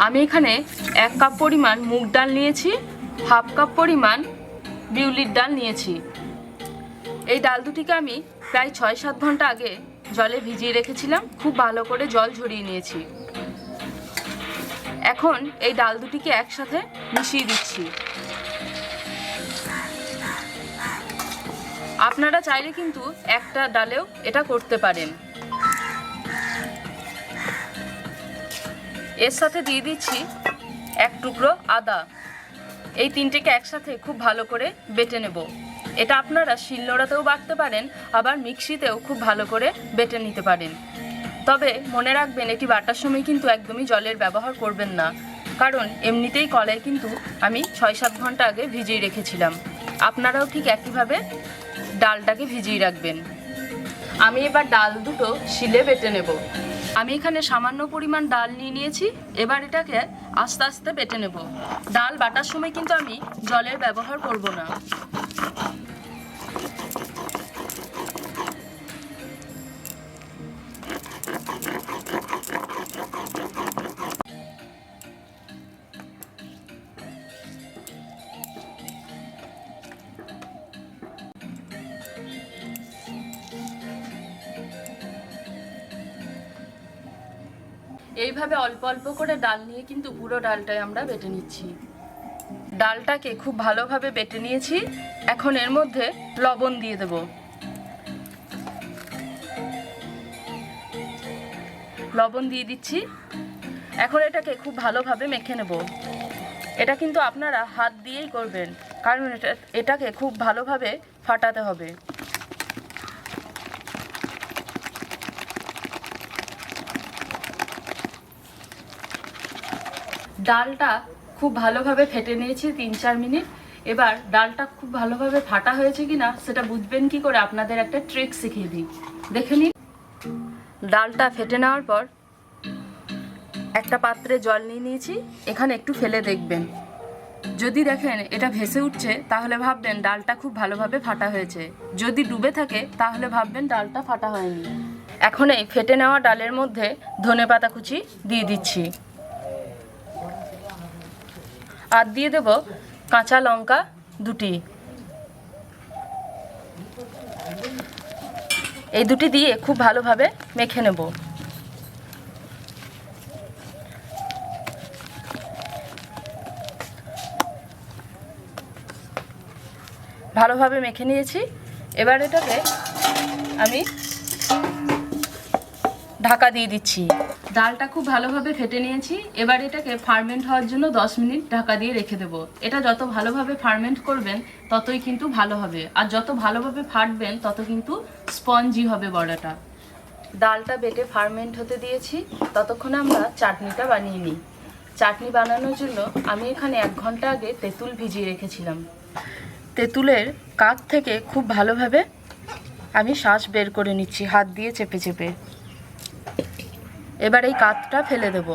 আমি এখানে 1 কাপ পরিমাণ মুগ ডাল নিয়েছি, হাফ কাপ পরিমাণ বিউলির ডাল নিয়েছি। এই ডাল দুটিকে আমি প্রায় 6-7 ঘন্টা আগে জলে ভিজিয়ে রেখেছিলাম, খুব ভালো করে জল ঝরিয়ে নিয়েছি। এখন এই ডাল দুটিকে একসাথে মিশিয়ে দিচ্ছি। আপনারা চাইলে কিন্তু একটা ডালেও এটা করতে পারেন। এর সাথে দিয়ে দিচ্ছি 1 টুকরো আদা। এই তিনটেকে একসাথে খুব ভালো করে বেটে নেব। এটা আপনারা শিলনোড়াতেও বাটতে পারেন, আবার মিক্সিতেও খুব ভালো করে বেটে নিতে পারেন। তবে মনে রাখবেন, এটি বাটার সময় কিন্তু একদমই জলের ব্যবহার করবেন না, কারণ এমনিতেই কলাই কিন্তু আমি 6-7 ঘন্টা আগে ভিজিয়ে রেখেছিলাম। আপনারাও ঠিক একইভাবে ডালটাকে ভিজিয়ে রাখবেন। আমি এবার ডাল দুটো শিলে বেটে নেব। আমি এখানে সামান্য পরিমাণ ডাল নিয়েছি। এবার এটাকে আস্তে আস্তে বেটে নেব। ডাল বাটার সময় কিন্তু আমি জলের ব্যবহার করব না। এইভাবে অল্প অল্প করে ডাল নিয়ে কিন্তু পুরো ডালটাই আমরা বেটে নিচ্ছি। ডালটাকে খুব ভালোভাবে বেটে নিয়েছি। এখন এর মধ্যে লবণ দিয়ে দেব। লবণ দিয়ে দিচ্ছি। এখন এটাকে খুব ভালোভাবে মেখে নেব। এটা কিন্তু আপনারা হাত দিয়েই করবেন, কারণ এটাকে খুব ভালোভাবে ফাটাতে হবে। ডালটা খুব ভালোভাবে ফেটে নিয়েছি 3-4 মিনিট। এবার ডালটা খুব ভালোভাবে ফাটা হয়েছে কিনা সেটা বুঝবেন কি করে, আপনাদের একটা ট্রিক শিখিয়ে দিই, দেখে নিন। ডালটা ফেটে নেওয়ার পর একটা পাত্রে জল নিয়েছি। এখানে একটু ফেলে দেখবেন। যদি দেখেন এটা ভেসে উঠছে, তাহলে ভাববেন ডালটা খুব ভালোভাবে ফাটা হয়েছে। যদি ডুবে থাকে, তাহলে ভাববেন ডালটা ফাটা হয়নি। এখন এই ফেটে নেওয়া ডালের মধ্যে ধনেপাতা কুচি দিয়ে দিচ্ছি, আর দিয়ে দেব কাঁচা লঙ্কা 2টি। এই 2টি দিয়ে খুব ভালোভাবে মেখে নেব। ভালোভাবে মেখে নিয়েছি। এবার এটাকে আমি ঢাকা দিয়ে দিচ্ছি। ডালটা খুব ভালোভাবে ফেটে নিয়েছি। এবার এটাকে ফার্মেন্ট হওয়ার জন্য 10 মিনিট ঢাকা দিয়ে রেখে দেব। এটা যত ভালোভাবে ফার্মেন্ট করবেন ততই কিন্তু ভালো হবে, আর যত ভালোভাবে ফাটবেন তত কিন্তু স্পঞ্জি হবে বড়াটা। ডালটা বেটে ফার্মেন্ট হতে দিয়েছি। ততক্ষণে আমরা চাটনিটা বানিয়ে নিই। চাটনি বানানোর জন্য আমি এখানে 1 ঘন্টা আগে তেঁতুল ভিজিয়ে রেখেছিলাম। তেঁতুলের কাঠ থেকে খুব ভালোভাবে আমি শাঁস বের করে নিচ্ছি হাত দিয়ে চেপে চেপে। এবার এই কাঠটা ফেলে দেব।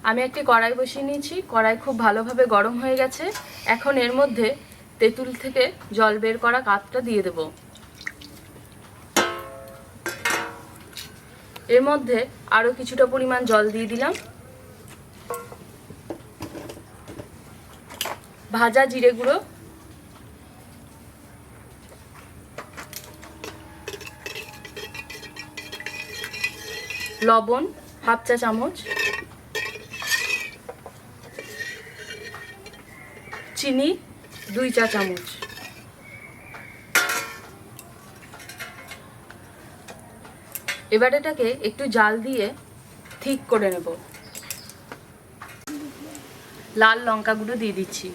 আমি একটি কড়াই বসিয়ে নিয়েছি। কড়াই খুব ভালোভাবে গরম হয়ে গেছে। এখন এর মধ্যে তেঁতুল থেকে জল বের করা কাঠটা দিয়ে দেব। এর মধ্যে আরো কিছুটা পরিমাণ জল দিয়ে দিলাম। ভাজা জিরে গুঁড়ো, লবণ 1/2 চা চামচ, চিনি 2 চা চামচ। এবার এটাকে একটু জাল দিয়ে ঠিক করে নেব। লাল লঙ্কা গুঁড়ো দিয়ে দিচ্ছি।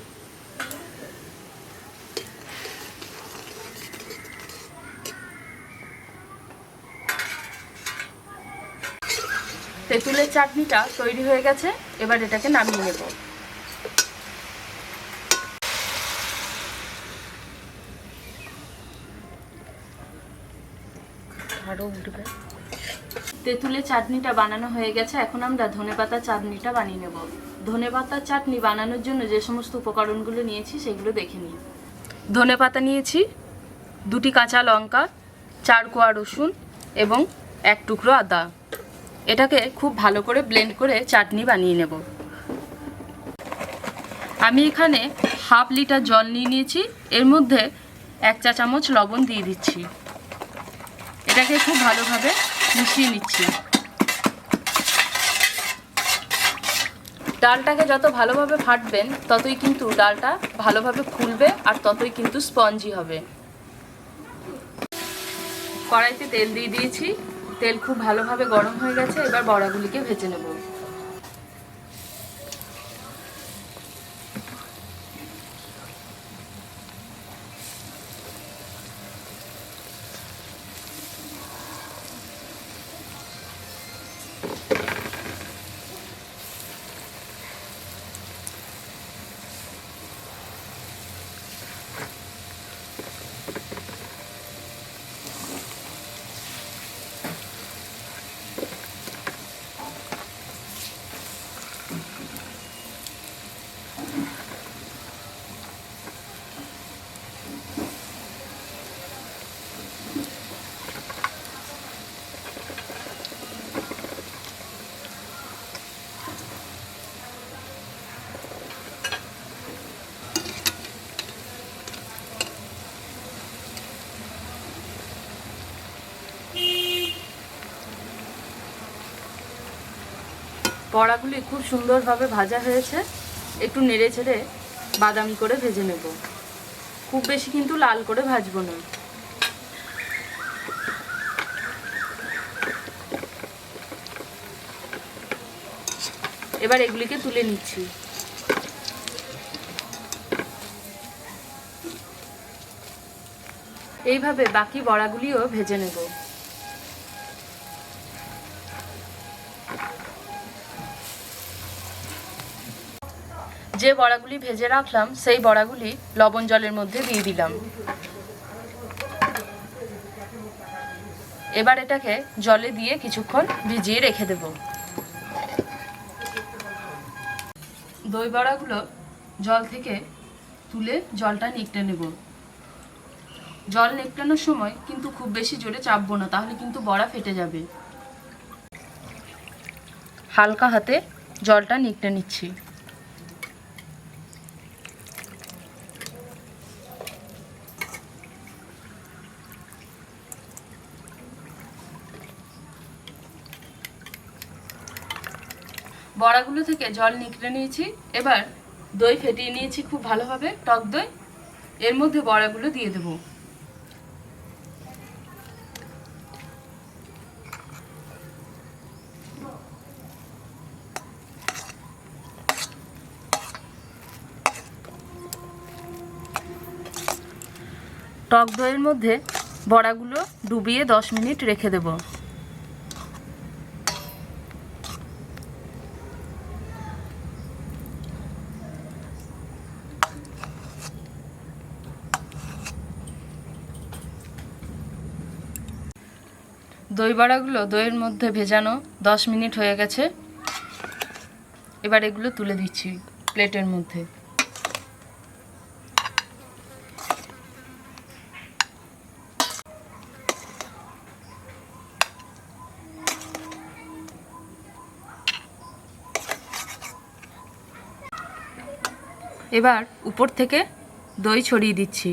তেঁতুলের চাটনিটা তৈরি হয়ে গেছে। এবার এটাকে নামিয়ে নেব। তেঁতুলের চাটনিটা বানানো হয়ে গেছে। এখন আমরা ধনেপাতার চাটনিটা বানিয়ে নেব। ধনেপাতার চাটনি বানানোর জন্য যে সমস্ত উপকরণগুলো নিয়েছি সেগুলো দেখে নিই। ধনেপাতা নিয়েছি, 2টি কাঁচা লঙ্কা, 4 কোয়া রসুন এবং 1 টুকরো আদা। এটাকে খুব ভালো করে ব্লেন্ড করে চাটনি বানিয়ে নেব। আমি এখানে হাফ লিটার জল নিয়ে নিয়েছি, এর মধ্যে 1 চা চামচ লবণ দিয়ে দিচ্ছি। এটাকে খুব ভালোভাবে মিশিয়ে নিচ্ছি। ডালটাকে যত ভালোভাবে ফাটবেন ততই কিন্তু ডালটা ভালোভাবে ফুলবে আর ততই কিন্তু স্পঞ্জি হবে। কড়াইতে তেল দিয়ে দিয়েছি, তেল খুব ভালোভাবে গরম হয়ে গেছে। এবার বড়াগুলিকে ভেজে নেব। বড়াগুলি খুব সুন্দরভাবে ভাজা হয়েছে। একটু নেড়ে ছেড়ে বাদামি করে ভেজে নেব। খুব বেশি কিন্তু লাল করে ভাজবো না। এবার এগুলিকে তুলে নিচ্ছি। এইভাবে বাকি বড়াগুলিও ভেজে নেব। যে বড়াগুলি ভেজে রাখলাম সেই বড়াগুলি লবণ জলের মধ্যে দিয়ে দিলাম। এবার এটাকে জলে দিয়ে কিছুক্ষণ ভিজিয়ে রেখে দেব। দই বড়াগুলো জল থেকে তুলে জলটা নিকটে নেব। জল নিকটানোর সময় কিন্তু খুব বেশি জোরে চাপবো না, তাহলে কিন্তু বড়া ফেটে যাবে। হালকা হাতে জলটা নিকটে নিচ্ছি। বড়াগুলো থেকে জল নিকড়ে নিয়েছি। এবার দই ফেটিয়ে নিয়েছি খুব ভালোভাবে, টক দই। এর মধ্যে বড়াগুলো দিয়ে দেব। টক দইয়ের মধ্যে বড়াগুলো ডুবিয়ে 10 মিনিট রেখে দেব। দই বড়াগুলো দইয়ের মধ্যে ভেজানো 10 মিনিট হয়ে গেছে। এবার এগুলো তুলে দিচ্ছি প্লেটের মধ্যে। এবার উপর থেকে দই ছড়িয়ে দিচ্ছি।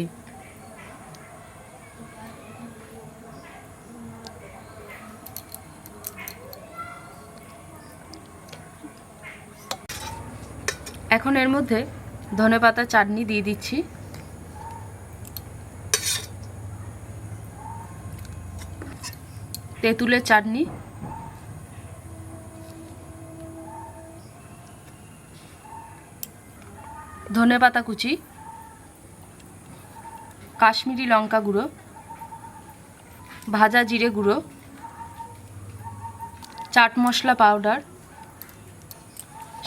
এখন এর মধ্যে ধনেপাতা চাটনি দিয়ে দিচ্ছি। তেঁতুলের চাটনি, ধনেপাতা কুচি, কাশ্মীরি লঙ্কা গুঁড়ো, ভাজা জিরে গুঁড়ো, চাট মশলা পাউডার,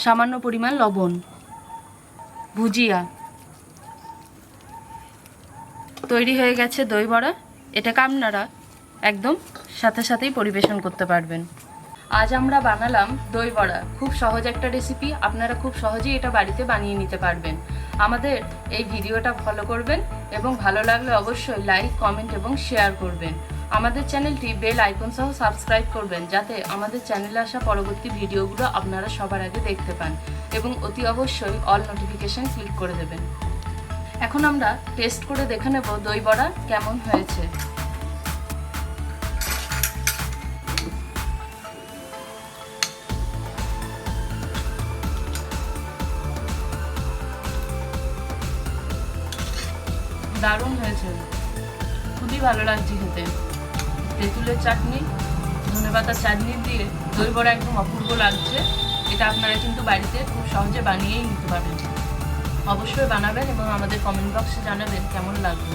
সামান্য পরিমাণ লবণ, ভুজিয়া। তৈরি হয়ে গেছে দই বড়া। এটাকে আপনারা একদম সাথে সাথেই পরিবেশন করতে পারবেন। আজ আমরা বানালাম দই বড়া। খুব সহজ একটা রেসিপি, আপনারা খুব সহজেই এটা বাড়িতে বানিয়ে নিতে পারবেন। আমাদের এই ভিডিওটা ফলো করবেন এবং ভালো লাগলে অবশ্যই লাইক, কমেন্ট এবং শেয়ার করবেন। আমাদের চ্যানেলটি বেল আইকন সহ সাবস্ক্রাইব করবেন, যাতে আমাদের চ্যানেলে আসা পরবর্তী ভিডিওগুলো আপনারা সবার আগে দেখতে পান, এবং অতি অবশ্যই অল নোটিফিকেশন ক্লিক করে দেবেন। এখন আমরা টেস্ট করে দেখে নেব দই বড়া কেমন হয়েছে। দারুণ হয়েছে, খুবই ভালো লাগছে খেতে। তেঁতুলের চাটনি, ধনেপাতার চাটনি দিয়ে দই বড়া একদম অপূর্ব লাগছে। এটা আপনারা কিন্তু বাড়িতে খুব সহজে বানিয়েই নিতে পারবেন। অবশ্যই বানাবেন এবং আমাদের কমেন্ট বক্সে জানাবেন কেমন লাগবে।